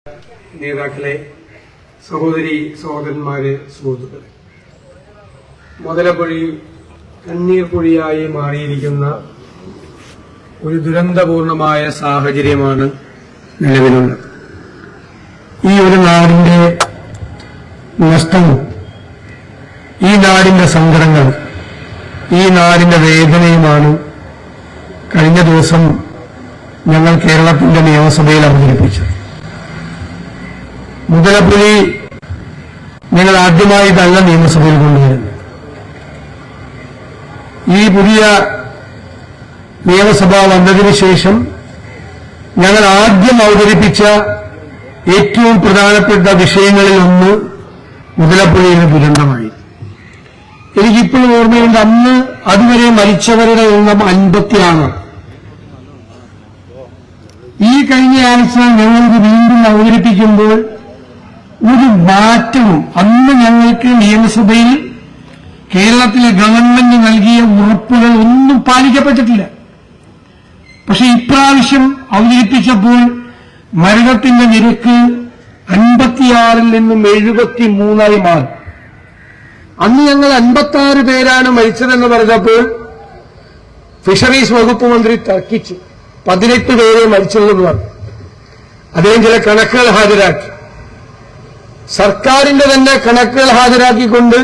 നേതാക്കളെ, സഹോദരി സഹോദരന്മാരെ, സുഹൃത്തുക്കളെ, മുതലപ്പൊഴി കണ്ണീർ പൊഴിയായി മാറിയിരിക്കുന്ന ഒരു ദുരന്തപൂർണമായ സാഹചര്യമാണ് നിലവിലുള്ളത്. ഈ ഒരു നാടിന്റെ നഷ്ടവും ഈ നാടിന്റെ സങ്കടങ്ങൾ, ഈ നാടിന്റെ വേദനയുമാണ് കഴിഞ്ഞ ദിവസം ഞങ്ങൾ കേരളത്തിന്റെ നിയമസഭയിൽ അവതരിപ്പിച്ചത്. മുതലപ്പൊഴി ഞങ്ങൾ ആദ്യമായിട്ടല്ല നിയമസഭയിൽ കൊണ്ടുവരുന്നത്. ഈ പുതിയ നിയമസഭ വന്നതിന് ശേഷം ഞങ്ങൾ ആദ്യം അവതരിപ്പിച്ച ഏറ്റവും പ്രധാനപ്പെട്ട വിഷയങ്ങളിൽ ഒന്ന് മുതലപ്പൊഴിയിലെ ദുരന്തമായി. എനിക്കിപ്പോഴും ഓർമ്മയുണ്ട്, അന്ന് അതുവരെ മരിച്ചവരുടെ എണ്ണം 56. ഈ കഴിഞ്ഞ ആഴ്ച ഞങ്ങൾക്ക് വീണ്ടും അവതരിപ്പിക്കുമ്പോൾ ഒരു മാറ്റവും അന്ന് ഞങ്ങൾക്ക് നിയമസഭയിൽ കേരളത്തിലെ ഗവൺമെന്റ് നൽകിയ ഉറപ്പുകൾ ഒന്നും പാലിക്കപ്പെട്ടിട്ടില്ല. പക്ഷെ ഇപ്രാവശ്യം അവതരിപ്പിച്ചപ്പോൾ മരണത്തിന്റെ നിരക്ക് 56 നിന്നും 73 മാറി. അന്ന് ഞങ്ങൾ 56 പേരാണ് മരിച്ചതെന്ന് പറഞ്ഞപ്പോൾ ഫിഷറീസ് വകുപ്പ് മന്ത്രി തർക്കിച്ചു. 18 പേരെ മരിച്ചതെന്ന് പറഞ്ഞു. അദ്ദേഹം ചില കണക്കുകൾ ഹാജരാക്കി. സർക്കാരിന്റെ തന്നെ കണക്കുകൾ ഹാജരാക്കിക്കൊണ്ട്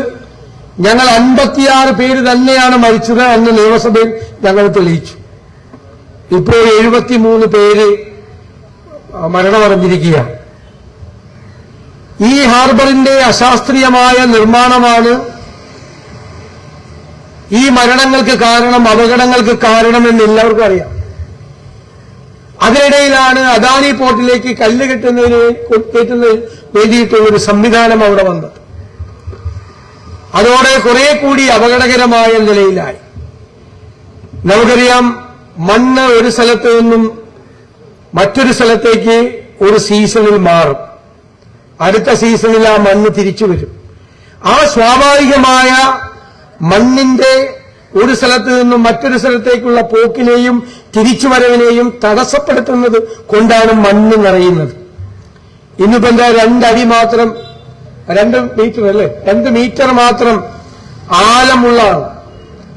ഞങ്ങൾ 56 പേര് തന്നെയാണ് മരിച്ചത് എന്ന് നിയമസഭയിൽ ഞങ്ങൾ തെളിയിച്ചു. ഇപ്പോൾ 73 പേര് മരണമടഞ്ഞിരിക്കുകയാണ്. ഈ ഹാർബറിന്റെ അശാസ്ത്രീയമായ നിർമ്മാണമാണ് ഈ മരണങ്ങൾക്ക് കാരണം, അപകടങ്ങൾക്ക് കാരണമെന്ന് എല്ലാവർക്കും അറിയാം. അതിനിടയിലാണ് അദാനി പോർട്ടിലേക്ക് കല്ല് കയറ്റുന്നതിന് വേണ്ടിയിട്ടുള്ള ഒരു സംവിധാനം അവിടെ വന്നത്. അതോടെ കുറെ കൂടി അപകടകരമായ നിലയിലായി. നമുക്കറിയാം, മണ്ണ് ഒരു സ്ഥലത്ത് നിന്നും മറ്റൊരു സ്ഥലത്തേക്ക് ഒരു സീസണിൽ മാറും. അടുത്ത സീസണിൽ ആ മണ്ണ് തിരിച്ചു വരും. ആ സ്വാഭാവികമായ മണ്ണിന്റെ ഒരു സ്ഥലത്ത് നിന്നും മറ്റൊരു സ്ഥലത്തേക്കുള്ള പോക്കിനെയും തിരിച്ചുവരവിനെയും തടസ്സപ്പെടുത്തുന്നത് കൊണ്ടാണ് മണ്ണ് നിറയുന്നത്. ഇന്നിപ്പോ എന്താ 2 അടി മാത്രം, 2 മീറ്റർ അല്ലേ, 2 മീറ്റർ മാത്രം ആഴമുള്ള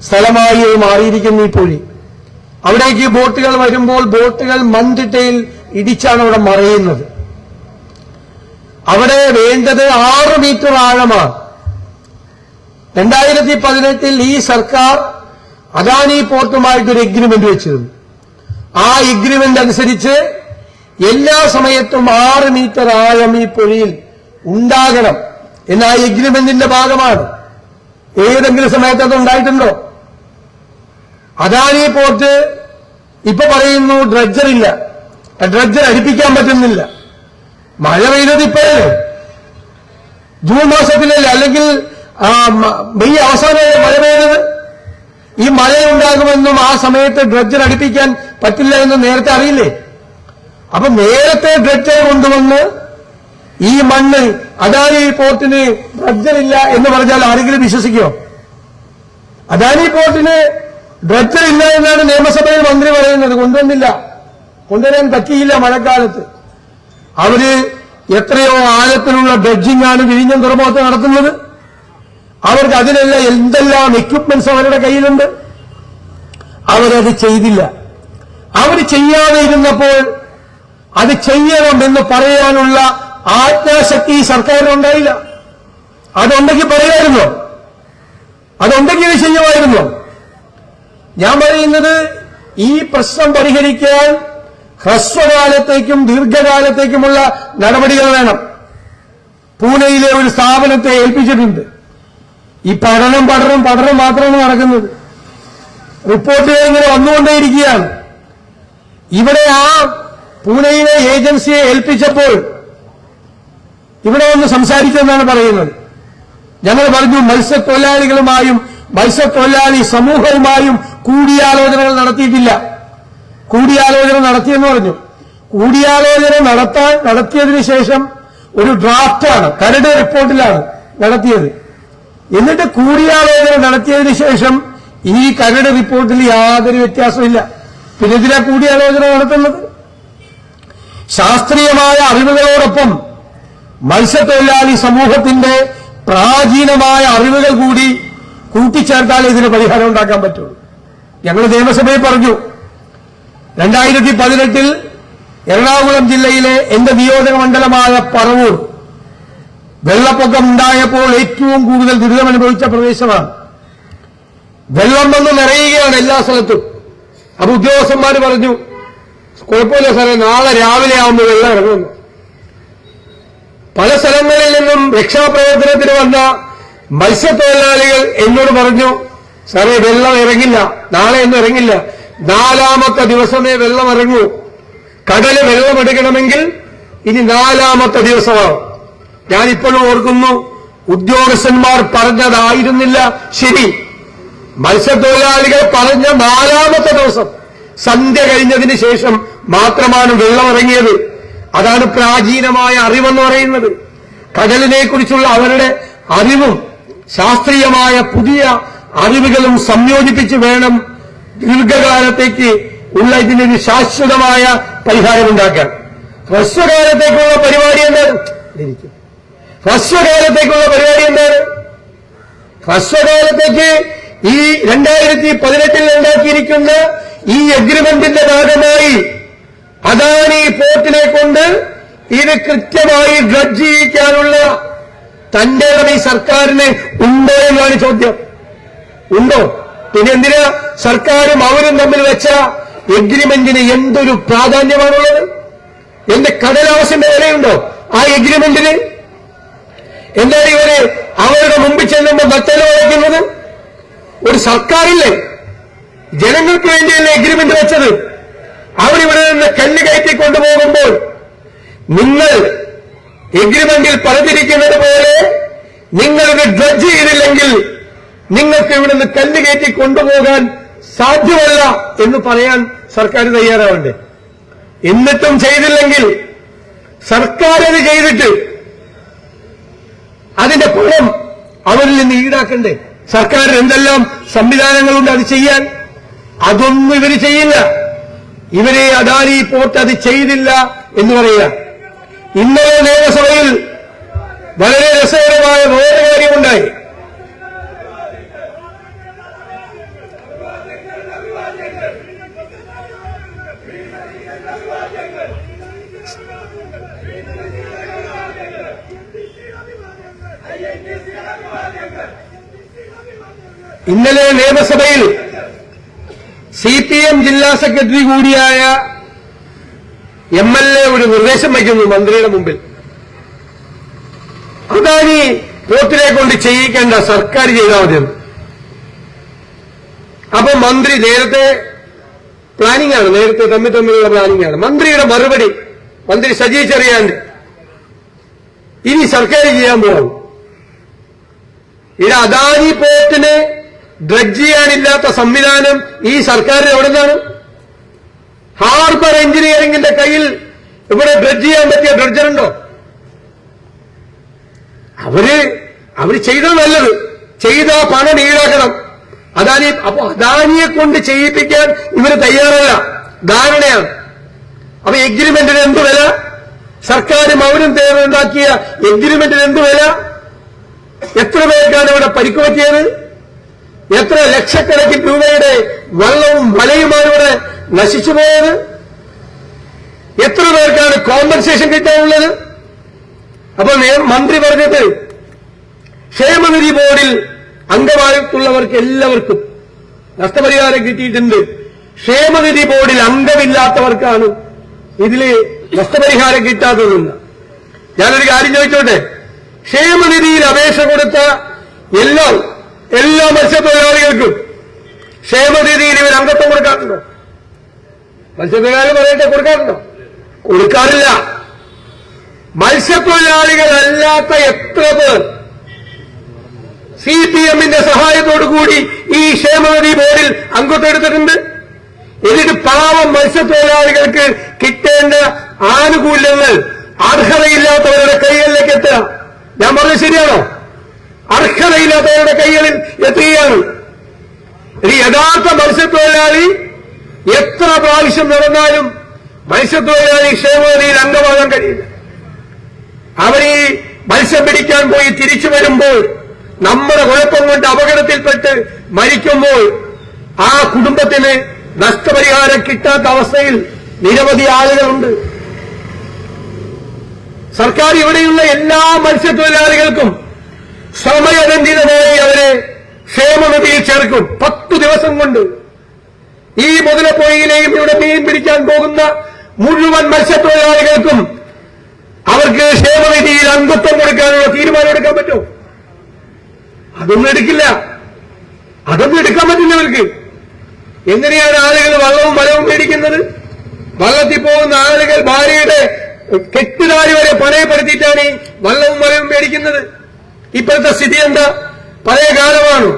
സ്ഥലമായി മാറിയിരിക്കുന്നു ഈ പൊഴി. അവിടേക്ക് ബോട്ടുകൾ വരുമ്പോൾ ബോട്ടുകൾ മൺതിട്ടയിൽ ഇടിച്ചാണ് അവിടെ മറയുന്നത്. അവിടെ വേണ്ടത് 6 മീറ്റർ ആഴമാണ്. 2018 ഈ സർക്കാർ അദാനി പോർട്ടുമായിട്ടൊരു എഗ്രിമെന്റ് വെച്ചിരുന്നു. ആ എഗ്രിമെന്റ് അനുസരിച്ച് എല്ലാ സമയത്തും 6 മീറ്റർ ആഴം ഈ പൊഴിയിൽ ഉണ്ടാകണം എന്ന ആ എഗ്രിമെന്റിന്റെ ഭാഗമാണ്. ഏതെങ്കിലും സമയത്ത് അത് ഉണ്ടായിട്ടുണ്ടോ? അദാനി പോർട്ട് ഇപ്പൊ പറയുന്നു ഡ്രഡ്ജർ ഇല്ല, ഡ്രഡ്ജർ അടിപ്പിക്കാൻ പറ്റുന്നില്ല. മഴ പെയ്തത് ഇപ്പോഴല്ലേ, ജൂൺ മാസത്തിലല്ലേ, അല്ലെങ്കിൽ മെയ് അവസാനമല്ലേ മഴ പെയ്തത്. ഈ മഴയുണ്ടാകുമെന്നും ആ സമയത്ത് ഡ്രഡ്ജർ അടിപ്പിക്കാൻ പറ്റില്ല എന്നും നേരത്തെ അറിയില്ലേ? അപ്പൊ നേരത്തെ ഡ്രഡ്ജർ കൊണ്ടുവന്ന് ഈ മണ്ണ് അദാനി പോർട്ടിന് ഡ്രഡ്ജർ ഇല്ല എന്ന് പറഞ്ഞാൽ ആരെങ്കിലും വിശ്വസിക്കുമോ? അദാനി പോർട്ടിന് ഡ്രഡ്ജർ ഇല്ല എന്നാണ് നിയമസഭയിൽ മന്ത്രി പറയുന്നത്. കൊണ്ടുവന്നില്ല, കൊണ്ടുവരാൻ പറ്റിയില്ല മഴക്കാലത്ത്. അവര് എത്രയോ ആഴത്തിലുള്ള ഡ്രഡ്ജിംഗ് ആണ് വിഴിഞ്ഞം തുറമുഖത്ത് നടത്തുന്നത്. അവർക്ക് അതിനുള്ള എന്തെല്ലാം എക്യുപ്മെന്റ്സ് അവരുടെ കയ്യിലുണ്ട്. അവരത് ചെയ്തില്ല. അവർ ചെയ്യാതെ ഇരുന്നപ്പോൾ അത് ചെയ്യണമെന്ന് പറയാനുള്ള ആജ്ഞാശക്തി സർക്കാരിനുണ്ടായില്ല. അതുണ്ടെങ്കിൽ പറയുമായിരുന്നോ? അതുണ്ടെങ്കിൽ ഇത് ചെയ്യുമായിരുന്നോ? ഞാൻ പറയുന്നത്, ഈ പ്രശ്നം പരിഹരിക്കാൻ ഹ്രസ്വകാലത്തേക്കും ദീർഘകാലത്തേക്കുമുള്ള നടപടികൾ വേണം. പൂനെയിലെ ഒരു സ്ഥാപനത്തെ ഏൽപ്പിച്ചിട്ടുണ്ട്. ഈ പഠനം മാത്രമാണ് നടക്കുന്നത്. റിപ്പോർട്ടുകൾ ഇങ്ങനെ വന്നുകൊണ്ടേയിരിക്കുകയാണ്. ഇവിടെ ആ പൂനെയിലെ ഏജൻസിയെ ഏൽപ്പിച്ചപ്പോൾ ഇവിടെ ഒന്ന് സംസാരിച്ചെന്നാണ് പറയുന്നത്. ഞങ്ങൾ പറഞ്ഞു, മത്സ്യത്തൊഴിലാളികളുമായും മത്സ്യത്തൊഴിലാളി സമൂഹവുമായും കൂടിയാലോചനകൾ നടത്തിയിട്ടില്ല. കൂടിയാലോചന നടത്തിയെന്ന് പറഞ്ഞു. കൂടിയാലോചന നടത്തിയതിനു ശേഷം ഒരു ഡ്രാഫ്റ്റാണ്, കരട് റിപ്പോർട്ടിലാണ് നടത്തിയത്. എന്നിട്ട് കൂടിയാലോചന നടത്തിയതിനു ശേഷം ഈ കരട് റിപ്പോർട്ടിൽ യാതൊരു വ്യത്യാസമില്ല. പിന്നെ ഇതിലെ കൂടിയാലോചന നടത്തുന്നത് ശാസ്ത്രീയമായ അറിവുകളോട് അതോടൊപ്പം മത്സ്യത്തൊഴിലാളി സമൂഹത്തിന്റെ പ്രാചീനമായ അറിവുകൾ കൂടി കൂട്ടിച്ചേർത്താൽ ഇതിന് പരിഹാരം ഉണ്ടാക്കാൻ പറ്റുള്ളൂ. ഞങ്ങൾ നിയമസഭയിൽ പറഞ്ഞു, 2018 എറണാകുളം ജില്ലയിലെ എന്റെ നിയോജക മണ്ഡലമായ പറവൂർ വെള്ളപ്പൊക്കം ഉണ്ടായപ്പോൾ ഏറ്റവും കൂടുതൽ ദുരിതമനുഭവിച്ച പ്രദേശമാണ്. വെള്ളം വന്ന് നിറയുകയാണ് എല്ലാ സ്ഥലത്തും. അപ്പൊ ഉദ്യോഗസ്ഥന്മാർ പറഞ്ഞു, കുഴപ്പമില്ല സാറേ, നാളെ രാവിലെ ആവുമ്പോൾ വെള്ളം ഇറങ്ങുന്നു. പല സ്ഥലങ്ങളിൽ നിന്നും രക്ഷാപ്രവർത്തനത്തിന് വന്ന മത്സ്യത്തൊഴിലാളികൾ എന്നോട് പറഞ്ഞു, സാറേ വെള്ളം ഇറങ്ങില്ല, നാളെ ഒന്നും ഇറങ്ങില്ല, 4ാമത്തെ ദിവസമേ വെള്ളം ഇറങ്ങൂ. കടല് വെള്ളമെടുക്കണമെങ്കിൽ ഇനി 4ാമത്തെ ദിവസമാണ്. ഞാനിപ്പോഴും ഓർക്കുന്നു, ഉദ്യോഗസ്ഥന്മാർ പറഞ്ഞതായിരുന്നില്ല ശരി. മത്സ്യത്തൊഴിലാളികൾ പറഞ്ഞ 4ാമത്തെ ദിവസം സന്ധ്യ കഴിഞ്ഞതിന് ശേഷം മാത്രമാണ് വെള്ളം ഇറങ്ങിയത്. അതാണ് പ്രാചീനമായ അറിവെന്ന് പറയുന്നത്. കടലിനെ കുറിച്ചുള്ള അവരുടെ അറിവും ശാസ്ത്രീയമായ പുതിയ അറിവുകളും സംയോജിപ്പിച്ച് വേണം ദീർഘകാലത്തേക്ക് ഉള്ള ഇതിനൊരു ശാശ്വതമായ പരിഹാരമുണ്ടാക്കാൻ. ഹ്രസ്വകാലത്തേക്കുള്ള പരിപാടി എന്താണ്? ഹ്രസ്വകാലത്തേക്കുള്ള പരിപാടി എന്താണ്? ഹ്രസ്വകാലത്തേക്ക് ഈ 2018 ഉണ്ടാക്കിയിരിക്കുന്ന ഈ എഗ്രിമെന്റിന്റെ ഭാഗമായി അദാനി പോർട്ടിനെ കൊണ്ട് ഇത് കൃത്യമായി ഡ്രഡ്ജ് ചെയ്യിക്കാനുള്ള തന്റെ ഈ സർക്കാരിന് ഉണ്ടോ എന്നാണ് ചോദ്യം. ഉണ്ടോ? പിന്നെ എന്തിനാ സർക്കാരും അവരും തമ്മിൽ വെച്ച എഗ്രിമെന്റിന് എന്തൊരു പ്രാധാന്യമാണുള്ളത്? എന്ത് കടലാസിന്റെ വിലയുണ്ടോ ആ എഗ്രിമെന്റിന്? എന്താണ് ഇവര് അവരുടെ മുമ്പിൽ ചെല്ലുമ്പോൾ നട്ടല് വയ്ക്കുന്നത്? ഒരു സർക്കാരില്ലേ ജനങ്ങൾക്ക് വേണ്ടിയല്ല എഗ്രിമെന്റ് വെച്ചത്. അവരിവിടെ നിന്ന് കല്ല് കയറ്റി കൊണ്ടുപോകുമ്പോൾ നിങ്ങൾ എഗ്രിമെന്റിൽ പറഞ്ഞിരിക്കുന്നത് പോലെ നിങ്ങളിത് ഡ്രഡ്ജ് ചെയ്തില്ലെങ്കിൽ നിങ്ങൾക്ക് ഇവിടെ നിന്ന് കല്ല് കയറ്റി കൊണ്ടുപോകാൻ സാധ്യമല്ല എന്ന് പറയാൻ സർക്കാർ തയ്യാറാവണ്ടേ? എന്നിട്ടും ചെയ്തില്ലെങ്കിൽ സർക്കാർ അത് ചെയ്തിട്ട് അതിന്റെ പണം അവരിൽ നിന്ന് ഈടാക്കണ്ടേ? സർക്കാരിന് എന്തെല്ലാം സംവിധാനങ്ങളുണ്ട് അത് ചെയ്യാൻ? അതൊന്നും ഇവര് ചെയ്യില്ല. ഇവരെ അദാനി പോർട്ട് അത് ചെയ്തില്ല എന്ന് പറയുക. ഇന്നലെ നിയമസഭയിൽ വളരെ രസകരമായ വേറെ കാര്യമുണ്ടായി. ഇന്നലെ നിയമസഭയിൽ CPM ജില്ലാ സെക്രട്ടറി കൂടിയായ MLA ഒരു നിർദ്ദേശം വയ്ക്കുന്നു മന്ത്രിയുടെ മുമ്പിൽ. അദാനി പോർട്ടിനെ കൊണ്ട് ചെയ്യിക്കേണ്ട, സർക്കാർ ചെയ്താൽ മതിയെന്ന്. അപ്പൊ മന്ത്രി നേരത്തെ പ്ലാനിംഗ് ആണ്, നേരത്തെ തമ്മിലുള്ള പ്ലാനിംഗ് ആണ്. മന്ത്രിയുടെ മറുപടി, മന്ത്രി സജി ചെറിയാണ്ട്, ഇനി സർക്കാർ ചെയ്യാൻ പോകും. ഇത് അദാനി പോർട്ടിന് ഡ്രഡ്ജ് ചെയ്യാനില്ലാത്ത സംവിധാനം ഈ സർക്കാരിന് എവിടെ നിന്നാണ്? ഹാർബർ എഞ്ചിനീയറിംഗിന്റെ കയ്യിൽ ഇവിടെ ഡ്രഡ്ജ് ചെയ്യാൻ പറ്റിയ ഡ്രഡ്ജറുണ്ടോ? അവര് ചെയ്തത് നല്ലത്, ചെയ്ത പണം ഈടാക്കണം. അപ്പൊ അദാനിയെ കൊണ്ട് ചെയ്യിപ്പിക്കാൻ ഇവര് തയ്യാറല്ല, ധാരണയാണ്. അപ്പൊ എഗ്രിമെന്റിന് എന്ത് വില? സർക്കാരും അവരും തയ്യാറുണ്ടാക്കിയ എഗ്രിമെന്റിന് എന്ത് വില? എത്ര പേർക്കാണ് ഇവിടെ പരിക്ക് പറ്റിയത്? എത്ര ലക്ഷക്കണക്കിന് രൂപയുടെ വെള്ളവും വലയുമാണ് ഇവിടെ നശിച്ചു പോയത്? എത്ര പേർക്കാണ് കോമ്പൻസേഷൻ കിട്ടാനുള്ളത്? അപ്പൊ മന്ത്രി പറഞ്ഞത് ക്ഷേമനിധി ബോർഡിൽ അംഗമായിട്ടുള്ളവർക്ക് എല്ലാവർക്കും നഷ്ടപരിഹാരം കിട്ടിയിട്ടുണ്ട്. ക്ഷേമനിധി ബോർഡിൽ അംഗമില്ലാത്തവർക്കാണ് ഇതില് നഷ്ടപരിഹാരം കിട്ടാത്തതെന്ന്. ഞാനൊരു കാര്യം ചോദിച്ചോട്ടെ, ക്ഷേമനിധിയിൽ അപേക്ഷ കൊടുത്ത എല്ലാ മത്സ്യത്തൊഴിലാളികൾക്കും ക്ഷേമനിധിയിൽ ഇവർ അംഗത്വം കൊടുക്കാറുണ്ടോ? മത്സ്യത്തൊഴിലാളി പറയട്ടെ, കൊടുക്കാറുണ്ടോ? കൊടുക്കാറില്ല. മത്സ്യത്തൊഴിലാളികളല്ലാത്ത എത്ര പേർ CPMന്റെ സഹായത്തോടുകൂടി ഈ ക്ഷേമനിധി ബോർഡിൽ അംഗത്വം എടുത്തിട്ടുണ്ട്? എന്നിട്ട് പാവം മത്സ്യത്തൊഴിലാളികൾക്ക് കിട്ടേണ്ട ആനുകൂല്യങ്ങൾ അർഹതയില്ലാത്തവരുടെ കൈകളിലേക്ക് എത്തുക. ഞാൻ പറഞ്ഞത് ശരിയാണോ? അർഹതയില്ലാത്തവരുടെ കൈകളിൽ എത്തുകയാണ്. ഒരു യഥാർത്ഥ മത്സ്യത്തൊഴിലാളി എത്ര പ്രാവശ്യം നടന്നാലും മത്സ്യത്തൊഴിലാളി ക്ഷേമനിധിയിൽ അംഗമാകാൻ കഴിയില്ല. അവരീ മത്സ്യം പിടിക്കാൻ പോയി തിരിച്ചു വരുമ്പോൾ നമ്മുടെ കുഴപ്പം കൊണ്ട് അപകടത്തിൽപ്പെട്ട് മരിക്കുമ്പോൾ ആ കുടുംബത്തിന് നഷ്ടപരിഹാരം കിട്ടാത്ത അവസ്ഥയിൽ നിരവധി ആളുകളുണ്ട്. സർക്കാർ ഇവിടെയുള്ള എല്ലാ മത്സ്യത്തൊഴിലാളികൾക്കും സമയബന്ധിതമായി അവരെ ക്ഷേമനിധിയിൽ ചേർക്കും. 10 ദിവസം കൊണ്ട് ഈ മുതലപ്പൊഴിയിലെയും ഇവിടെ മീൻ പിടിക്കാൻ പോകുന്ന മുഴുവൻ മത്സ്യത്തൊഴിലാളികൾക്കും അവർക്ക് ക്ഷേമനിധിയിൽ അംഗത്വം കൊടുക്കാനുള്ള തീരുമാനം എടുക്കാൻ പറ്റുമോ? അതൊന്നും എടുക്കില്ല. അതൊന്നും എടുക്കാൻ പറ്റില്ല അവർക്ക്. എങ്ങനെയാണ് ആളുകൾ വള്ളവും വലവും മേടിക്കുന്നത്? വള്ളത്തിൽ പോകുന്ന ആളുകൾ ഭാര്യയുടെ കെട്ടുതാരി വരെ പണയപ്പെടുത്തിയിട്ടാണ് ഈ വള്ളവും വലവും മേടിക്കുന്നത്. ഇപ്പോഴത്തെ സ്ഥിതി എന്താ? പഴയ കാലമാണ്.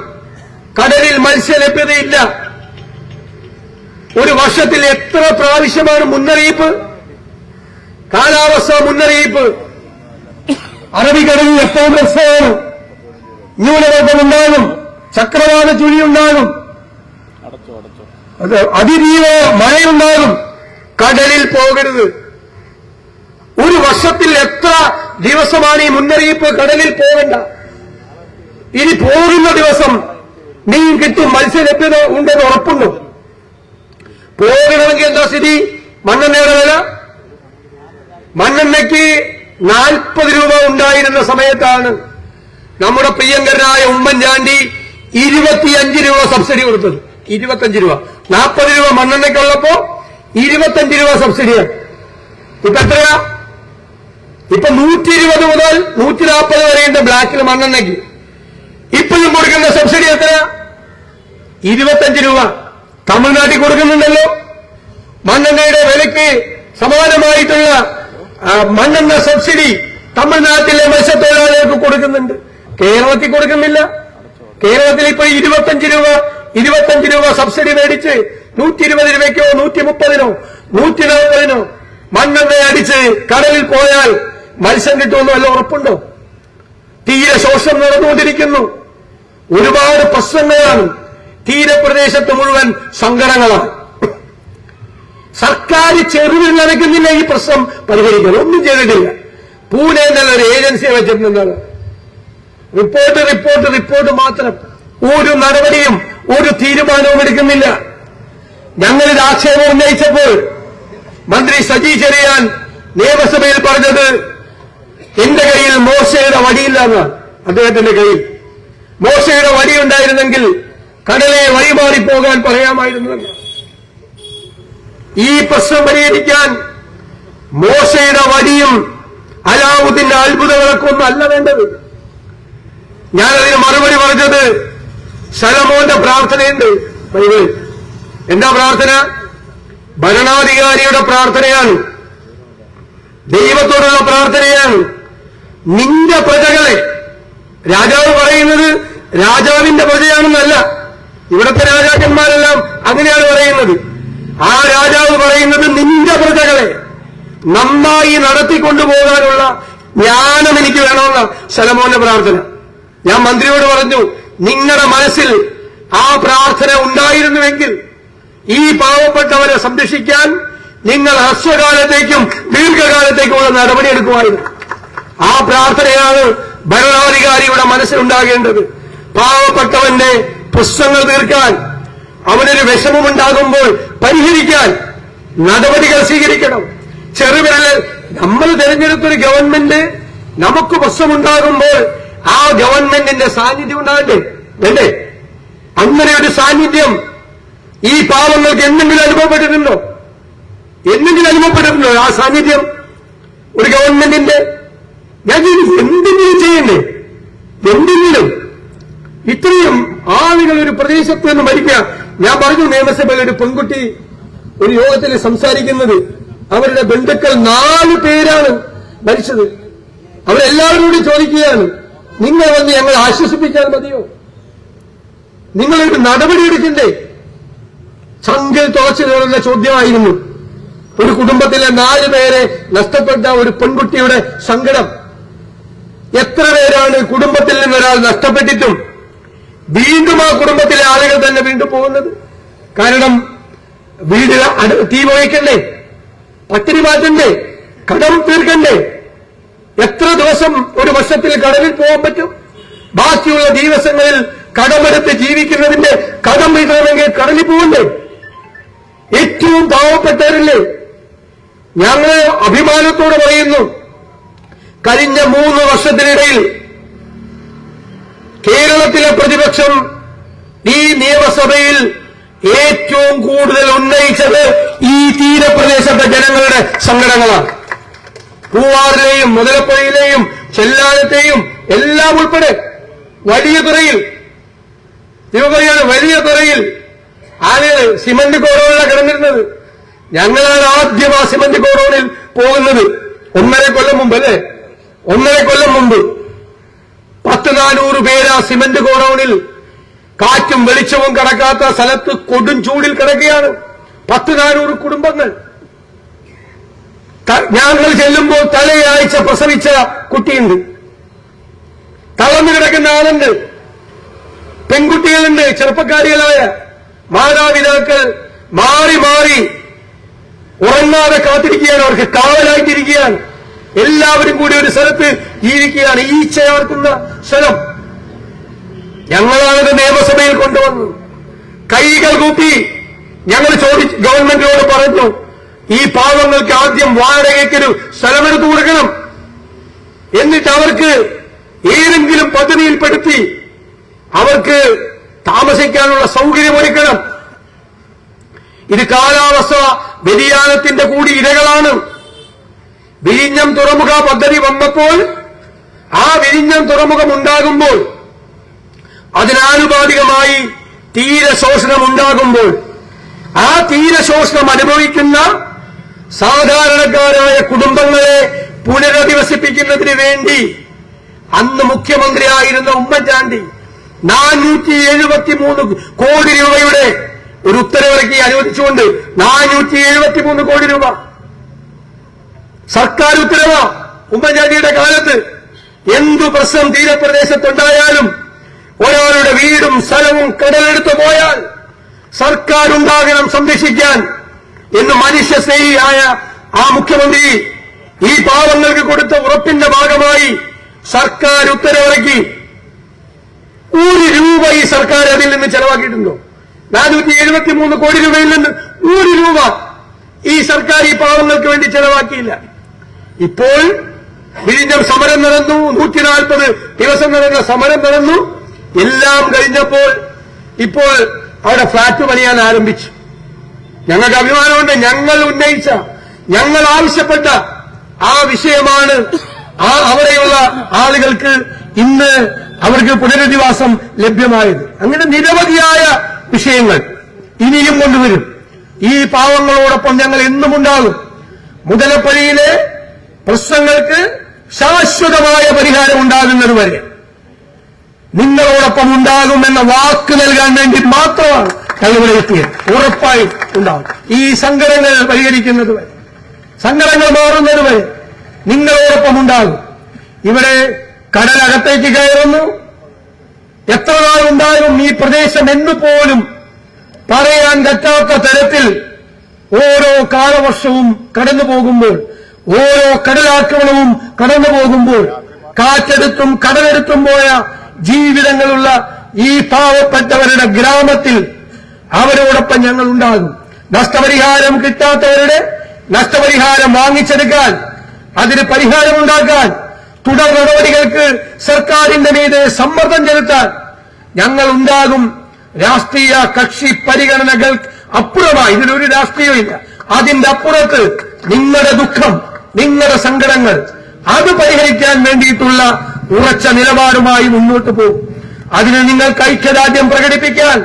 കടലിൽ മത്സ്യലഭ്യതയില്ല. ഒരു വർഷത്തിൽ എത്ര പ്രാവശ്യമാണ് മുന്നറിയിപ്പ്, കാലാവസ്ഥാ മുന്നറിയിപ്പ്? അറബിക്കടലിൽ എപ്പോൾ രസമാണ്, ന്യൂനമർദ്ദമുണ്ടാകും, ചക്രവാത ചുഴിയുണ്ടാകും, അതിതീവ്ര മഴയുണ്ടാകും. കടലിൽ പോകരുത്. ഒരു വർഷത്തിൽ എത്ര ദിവസമാണ് ഈ മുന്നറിയിപ്പ്? കടലിൽ പോകണ്ട. ഇനി പോകുന്ന ദിവസം മീൻ കിട്ടും, മത്സ്യലഭ്യത ഉണ്ടെന്ന് ഉറപ്പുണ്ടോ? പോകണമെങ്കിൽ എന്താ സ്ഥിതി? മണ്ണെണ്ണയുടെ വില, മണ്ണെണ്ണയ്ക്ക് 40 രൂപ ഉണ്ടായിരുന്ന സമയത്താണ് നമ്മുടെ പ്രിയങ്കരനായ ഉമ്മൻചാണ്ടി 25 രൂപ സബ്സിഡി കൊടുത്തത്. 25 രൂപ. 40 രൂപ മണ്ണെണ്ണയ്ക്കുള്ളപ്പോ 25 രൂപ സബ്സിഡിയാണ്. ഇപ്പൊ എത്രയാ? ഇപ്പൊ 120 മുതൽ 140 വരെയുണ്ട് ബ്ലാക്കിൽ മണ്ണെണ്ണയ്ക്ക്. ഇപ്പോഴും കൊടുക്കുന്ന സബ്സിഡി എത്രയാ? 25 രൂപ. തമിഴ്നാട്ടിൽ കൊടുക്കുന്നുണ്ടല്ലോ. മണ്ണെണ്ണയുടെ വിലയ്ക്ക് സമാനമായിട്ടുള്ള മണ്ണെണ്ണ സബ്സിഡി തമിഴ്നാട്ടിലെ മത്സ്യത്തൊഴിലാളികൾക്ക് കൊടുക്കുന്നുണ്ട്. കേരളത്തിൽ കൊടുക്കുന്നില്ല. കേരളത്തിൽ ഇപ്പോൾ 25 രൂപ സബ്സിഡി മേടിച്ച് 120 രൂപയ്ക്കോ 130-നോ 140-നോ മണ്ണെണ്ണ അടിച്ച് കടലിൽ പോയാൽ മത്സ്യം കിട്ടുമെന്ന് വല്ല ഉറപ്പുണ്ടോ? തീരെ ശോഷണം നടന്നുകൊണ്ടിരിക്കുന്നു. ഒരുപാട് പ്രശ്നങ്ങളാണ്. തീരപ്രദേശത്ത് മുഴുവൻ സങ്കടങ്ങളാണ്. സർക്കാർ ചെറുവിൽ നനയ്ക്കുന്നില്ല ഈ പ്രശ്നം പരിഹരിക്കാൻ. ഒന്നും ചെയ്തിട്ടില്ല. പൂനെ എന്നുള്ളൊരു ഏജൻസിയെ വെച്ചിട്ടുണ്ടെന്നാണ് റിപ്പോർട്ട് മാത്രം. ഒരു നടപടിയും ഒരു തീരുമാനവും എടുക്കുന്നില്ല. ഞങ്ങളിത് ആക്ഷേപം ഉന്നയിച്ചപ്പോൾ മന്ത്രി സജി ചെറിയാൻ നിയമസഭയിൽ പറഞ്ഞത് എന്റെ കയ്യിൽ മോശയുടെ വടിയില്ലെന്ന്. അദ്ദേഹത്തിന്റെ കയ്യിൽ മോശയുടെ വടിയുണ്ടായിരുന്നെങ്കിൽ കടലെ വഴിമാറിപ്പോകാൻ പറയാമായിരുന്നുവെന്ന്. ഈ പ്രശ്നം പരിഹരിക്കാൻ മോശയുടെ വടിയും അലാവുദ്ദീന്റെ അത്ഭുതങ്ങളൊക്കെ അല്ല വേണ്ടത്. ഞാനതിന് മറുപടി പറഞ്ഞത് ശലോമോന്റെ പ്രാർത്ഥനയുണ്ട് ബൈബിളിൽ. എന്താ പ്രാർത്ഥന? ഭരണാധികാരിയുടെ പ്രാർത്ഥനയാണ്, ദൈവത്തോടുള്ള പ്രാർത്ഥനയാണ്. നിന്റെ പ്രജകളെ, രാജാവ് പറയുന്നത് രാജാവിന്റെ പ്രജയാണെന്നല്ല. ഇവിടുത്തെ രാജാക്കന്മാരെല്ലാം അങ്ങനെയാണ് പറയുന്നത്. ആ രാജാവ് പറയുന്നത് നിന്റെ പ്രജകളെ നന്നായി നടത്തിക്കൊണ്ടുപോകാനുള്ള ജ്ഞാനം എനിക്ക് വേണമെന്ന ശലോമോന്റെ പ്രാർത്ഥന. ഞാൻ മന്ത്രിയോട് പറഞ്ഞു, നിങ്ങളുടെ മനസ്സിൽ ആ പ്രാർത്ഥന ഉണ്ടായിരുന്നുവെങ്കിൽ ഈ പാവപ്പെട്ടവരെ സംരക്ഷിക്കാൻ നിങ്ങൾ ഹ്രസ്വകാലത്തേക്കും ദീർഘകാലത്തേക്കുമുള്ള നടപടിയെടുക്കുമായിരുന്നു. ആ പ്രാർത്ഥനയാണ് ഭരണാധികാരിയുടെ മനസ്സിലുണ്ടാകേണ്ടത്. പാവപ്പെട്ടവന്റെ പ്രശ്നങ്ങൾ തീർക്കാൻ, അവനൊരു വിഷമമുണ്ടാകുമ്പോൾ പരിഹരിക്കാൻ നടപടികൾ സ്വീകരിക്കണം. ചെറുവിരൽ നമ്മൾ തെരഞ്ഞെടുത്തൊരു ഗവൺമെന്റ് നമുക്ക് പ്രശ്നമുണ്ടാകുമ്പോൾ ആ ഗവൺമെന്റിന്റെ സാന്നിധ്യം ഉണ്ടാകണ്ടേ? വേണ്ടേ? അങ്ങനെ ഒരു സാന്നിധ്യം ഈ പാവങ്ങൾക്ക് എന്തെങ്കിലും അനുഭവപ്പെട്ടിട്ടുണ്ടോ? ആ സാന്നിധ്യം ഒരു ഗവൺമെന്റിന്റെ? ഞാൻ എന്തെങ്കിലും ചെയ്യണ്ടേ? എന്തെങ്കിലും. ഇത്രയും ആളുകൾ ഒരു പ്രദേശത്ത് നിന്ന് മരിക്കുക. ഞാൻ പറഞ്ഞു നിയമസഭയിൽ ഒരു പെൺകുട്ടി ഒരു യോഗത്തിൽ സംസാരിക്കുന്നത്, അവരുടെ ബന്ധുക്കൾ 4 പേരാണ് മരിച്ചത്. അവരെല്ലാവരോടും ചോദിക്കുകയാണ്, നിങ്ങൾ വന്ന് ഞങ്ങൾ ആശ്വസിപ്പിച്ചാൽ മതിയോ? നിങ്ങളൊരു നടപടിയെടുക്കണ്ടേ? ചങ്കിൽ തുളച്ചു കയറുന്ന ചോദ്യമായിരുന്നു. ഒരു കുടുംബത്തിലെ 4 പേരെ നഷ്ടപ്പെട്ട ഒരു പെൺകുട്ടിയുടെ സങ്കടം. എത്ര പേരാണ് കുടുംബത്തിൽ നിന്നൊരാൾ നഷ്ടപ്പെട്ടിട്ടും വീണ്ടും ആ കുടുംബത്തിലെ ആളുകൾ തന്നെ വീണ്ടും പോകുന്നത്? കാരണം വീട് തീ വഹിക്കണ്ടേ, പട്ടിണി മാറ്റണ്ടേ, കടം തീർക്കണ്ടേ, എത്ര ദിവസം ഒരു വർഷത്തിൽ കടലിൽ പോകാൻ പറ്റും? ബാക്കിയുള്ള ദിവസങ്ങളിൽ കടമെടുത്ത് ജീവിക്കുന്നതിന്റെ കടം വീട്ടണമെങ്കിൽ കടലിൽ പോകണ്ടേ? ഏറ്റവും പാവപ്പെട്ടവരില്ലേ? ഞങ്ങൾ അഭിമാനത്തോടെ പറയുന്നു, കഴിഞ്ഞ 3 വർഷത്തിനിടയിൽ കേരളത്തിലെ പ്രതിപക്ഷം ഈ നിയമസഭയിൽ ഏറ്റവും കൂടുതൽ ഉന്നയിച്ചത് ഈ തീരപ്രദേശത്തെ ജനങ്ങളുടെ സങ്കടങ്ങളാണ്. പൂവാറിലെയും മുതലപ്പുഴയിലെയും ചെല്ലാനത്തെയും എല്ലാം ഉൾപ്പെടെ വലിയ തുറയിൽ, ഇവയാണ് വലിയ തുറയിൽ ആളുകൾ സിമന്റ് ഗോഡൌണിലാണ് കിടന്നിരുന്നത്. ഞങ്ങളാണ് ആദ്യം ആ സിമന്റ് ഗോഡൌണിൽ പോകുന്നത്. 1.5 കൊല്ലം മുമ്പ് അല്ലേ? 1.5 കൊല്ലം മുമ്പ് 10-400 പേര് ആ സിമന്റ് ഗോഡൌണിൽ കാറ്റും വെളിച്ചവും കടക്കാത്ത സ്ഥലത്ത് കൊടും ചൂടിൽ കിടക്കുകയാണ്. 10-400 കുടുംബങ്ങൾ. ഞങ്ങൾ ചെല്ലുമ്പോൾ തലയാഴ്ച പ്രസവിച്ച കുട്ടിയുണ്ട്, തളർന്നു കിടക്കുന്ന ആളുണ്ട്, പെൺകുട്ടികളുണ്ട്, ചെറുപ്പക്കാരികളായ മാതാപിതാക്കൾ മാറി മാറി ഉറങ്ങാതെ കാത്തിരിക്കുകയാണ്. അവർക്ക് കാവലായിട്ടിരിക്കുകയാണ്. എല്ലാവരും കൂടി ഒരു സ്ഥലത്ത് ജീവിക്കുകയാണ്. ഈച്ചയാർക്കുന്ന സ്ഥലം. ഞങ്ങളാണത് നിയമസഭയിൽ കൊണ്ടുവന്നു. കൈകൾ കൂപ്പി ഞങ്ങൾ ഗവൺമെന്റിനോട് പറഞ്ഞു, ഈ പാവങ്ങൾക്ക് ആദ്യം വാടകയ്ക്കൊരു സ്ഥലമെടുത്തു കൊടുക്കണം, എന്നിട്ട് അവർക്ക് ഏതെങ്കിലും പദ്ധതിയിൽപ്പെടുത്തി അവർക്ക് താമസിക്കാനുള്ള സൗകര്യമൊരുക്കണം. ഇത് കാലാവസ്ഥ വ്യതിയാനത്തിന്റെ കൂടി ഇരകളാണ്. വിഴിഞ്ഞം തുറമുഖ പദ്ധതി വന്നപ്പോൾ, ആ വിഴിഞ്ഞം തുറമുഖം ഉണ്ടാകുമ്പോൾ, അതിനാനുപാതികമായി തീരശോഷണം ഉണ്ടാകുമ്പോൾ, ആ തീരശോഷണം അനുഭവിക്കുന്ന സാധാരണക്കാരായ കുടുംബങ്ങളെ പുനരധിവസിപ്പിക്കുന്നതിന് വേണ്ടി അന്ന് മുഖ്യമന്ത്രിയായിരുന്ന ഉമ്മൻചാണ്ടി 473 കോടി രൂപയുടെ ഒരു ഉത്തരവിറക്കി അനുവദിച്ചുകൊണ്ട് 473 കോടി രൂപ സർക്കാർ ഉത്തരവ്. ഉമ്മൻചാണ്ടിയുടെ കാലത്ത് എന്തു പ്രശ്നം തീരപ്രദേശത്തുണ്ടായാലും, ഒരാളുടെ വീടും സ്ഥലവും കടലെടുത്തു പോയാൽ സർക്കാർ ഉണ്ടാകണം സംരക്ഷിക്കാൻ എന്ന് മനുഷ്യസ്നേഹിയായ ആ മുഖ്യമന്ത്രി ഈ പാവങ്ങൾക്ക് കൊടുത്ത ഉറപ്പിന്റെ ഭാഗമായി സർക്കാർ ഉത്തരവിറക്കി. 1 രൂപ ഈ സർക്കാർ അതിൽ നിന്ന് ചെലവാക്കിയിട്ടുണ്ടോ? 473 കോടി രൂപയിൽ നിന്ന് 1 രൂപ ഈ സർക്കാർ ഈ പാവങ്ങൾക്ക് വേണ്ടി ചെലവാക്കിയില്ല. ഇപ്പോൾ വിഴിഞ്ഞം സമരം നടന്നു, 140 ദിവസം നടന്ന സമരം നടന്നു. എല്ലാം കഴിഞ്ഞപ്പോൾ ഇപ്പോൾ അവിടെ ഫ്ളാറ്റ് പണിയാൻ ആരംഭിച്ചു. ഞങ്ങൾക്ക് അഭിമാനമുണ്ട്. ഞങ്ങൾ ഉന്നയിച്ച, ഞങ്ങൾ ആവശ്യപ്പെട്ട ആ വിഷയമാണ് അവിടെയുള്ള ആളുകൾക്ക് ഇന്ന് അവർക്ക് പുനരധിവാസം ലഭ്യമായത്. അങ്ങനെ നിരവധിയായ വിഷയങ്ങൾ ഇനിയും കൊണ്ടുവരും. ഈ പാവങ്ങളോടൊപ്പം ഞങ്ങൾ എന്നും ഉണ്ടാകും. മുതലപ്പുഴയിലെ പ്രശ്നങ്ങൾക്ക് ശാശ്വതമായ പരിഹാരം ഉണ്ടാകുന്നതുവരെ നിങ്ങളോടൊപ്പം ഉണ്ടാകുമെന്ന വാക്ക് നൽകാൻ വേണ്ടി മാത്രമാണ് ഞങ്ങളിവിടെ എത്തിയത്. ഉറപ്പായും ഉണ്ടാകും. ഈ സങ്കടങ്ങൾ പരിഹരിക്കുന്നതുവരെ, സങ്കടങ്ങൾ മാറുന്നതുവരെ നിങ്ങളോടൊപ്പം ഉണ്ടാകും. ഇവിടെ കടലകത്തേക്ക് കയറുന്നു. എത്ര നാളുണ്ടാകും ഈ പ്രദേശം എന്ന് പോലും പറയാൻ പറ്റാത്ത തരത്തിൽ ഓരോ കാലവർഷവും കടന്നു പോകുമ്പോൾ, ഓരോ കടലാക്രമണവും കടന്നു പോകുമ്പോൾ, കാറ്റെടുത്തും കടലെടുത്തും പോയ ജീവിതങ്ങളുള്ള ഈ പാവപ്പെട്ടവരുടെ ഗ്രാമത്തിൽ അവരോടൊപ്പം ഞങ്ങൾ ഉണ്ടാകും. നഷ്ടപരിഹാരം കിട്ടാത്തവരുടെ നഷ്ടപരിഹാരം വാങ്ങിച്ചെടുക്കാൻ, അതിന് പരിഹാരമുണ്ടാക്കാൻ, തുടർ നടപടികൾക്ക് സർക്കാരിന്റെ മീതെ സമ്മർദ്ദം ചെലുത്താൻ ഞങ്ങൾ ഉണ്ടാകും. രാഷ്ട്രീയ കക്ഷി പരിഗണനകൾ അപ്പുറമായി, ഇതിലൊരു രാഷ്ട്രീയമില്ല. അതിന്റെ അപ്പുറത്ത് നിങ്ങളുടെ ദുഃഖം, നിങ്ങളുടെ സങ്കടങ്ങൾ അത് പരിഹരിക്കാൻ വേണ്ടിയിട്ടുള്ള ഉറച്ച നിലപാടുമായി മുന്നോട്ട് പോകും. അതിന് നിങ്ങൾക്ക് ഐക്യദാർഢ്യം പ്രകടിപ്പിക്കാൻ,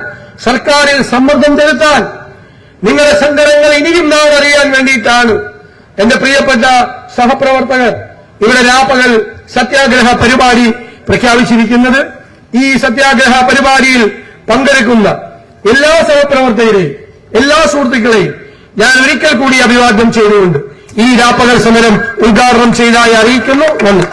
സർക്കാരിൽ സമ്മർദ്ദം ചെലുത്താൻ, നിങ്ങളുടെ സങ്കടങ്ങൾ ഇനിയും നാം അറിയാൻ വേണ്ടിയിട്ടാണ് എന്റെ പ്രിയപ്പെട്ട സഹപ്രവർത്തകർ ഇവിടെ രാപ്പകൽ സത്യാഗ്രഹ പരിപാടി പ്രഖ്യാപിച്ചിരിക്കുന്നത്. ഈ സത്യാഗ്രഹ പരിപാടിയിൽ പങ്കെടുക്കുന്ന എല്ലാ സഹപ്രവർത്തകരെയും, എല്ലാ സുഹൃത്തുക്കളെയും ഞാൻ ഒരിക്കൽ കൂടി അഭിവാദ്യം ചെയ്തുകൊണ്ട് ഈ രാപ്പകൽ സമരം ഉദ്ഘാടനം ചെയ്തതായി അറിയിക്കുന്നു. നന്ദി.